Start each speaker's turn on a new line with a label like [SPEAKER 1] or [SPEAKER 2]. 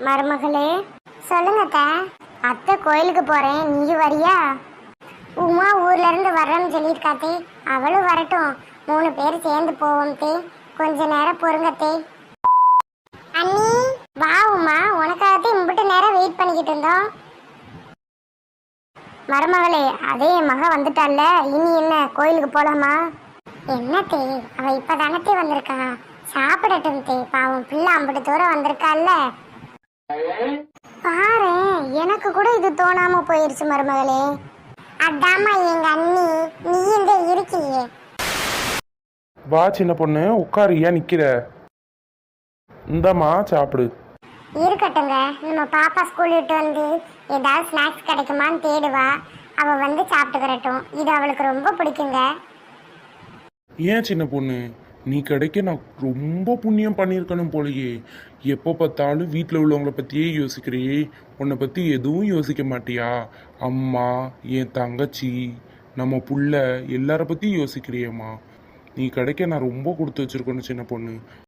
[SPEAKER 1] மருமகளே, சொல்லுங்க அத்தை. அத்தை கோயிலுக்கு போறேன், நீ வரியா? உமா ஊர்ல இருந்து வர்றேன்னு சொல்லியிருக்காத்தே. அவளும் வரட்டும், 3 பேர் சேர்ந்து போவோம் தே. கொஞ்ச நேரம் பொறுங்க தே. அண்ணி வா உமா, உனக்காகத்தே இம்பிட்டு நேரம் வெயிட் பண்ணிக்கிட்டு இருந்தோம். மருமகளே, அதே என் மக வந்துட்டால, இனி என்ன கோயிலுக்கு போலாமா? என்ன தே, அவ இப்பதானத்தே வந்திருக்கா, சாப்பிடட்டும் தே. பாவம் பிள்ளை அம்பிட்டு தூரம் வந்திருக்கால. பாரு, எனக்கு கூட இது தோணாம போயிருச்சு மருமகளே. அதாம்மா எங்க அண்ணி, நீ இந்த இருக்கியே.
[SPEAKER 2] வா சின்ன பொண்ணு, உட்காரு, ஏன் நிக்கிற? இந்தாம்மா சாப்பிடு.
[SPEAKER 1] இருக்கட்டுங்க, நம்ம பாப்பா ஸ்கூல் விட்டு வந்து ஏதாவது ஸ்நாக்ஸ் கிடைக்குமான்னு தேடுவா. அவ வந்து சாப்பிட்டுக்கிறட்டும், இது அவளுக்கு ரொம்ப பிடிக்குங்க.
[SPEAKER 2] ஏன் சின்ன பொண்ணு, நீ கிடைக்க நான் ரொம்ப புண்ணியம் பண்ணியிருக்கணும் போலயே. எப்போ பார்த்தாலும் வீட்டில் உள்ளவங்கள பற்றியே யோசிக்கிறியே, உன்னை பற்றி எதுவும் யோசிக்க மாட்டியா? அம்மா, என் தங்கச்சி, நம்ம புள்ள எல்லார பற்றியும் யோசிக்கிறியேம்மா. நீ கிடைக்க நான் ரொம்ப கொடுத்து வச்சிருக்கணும் சின்ன பொண்ணு.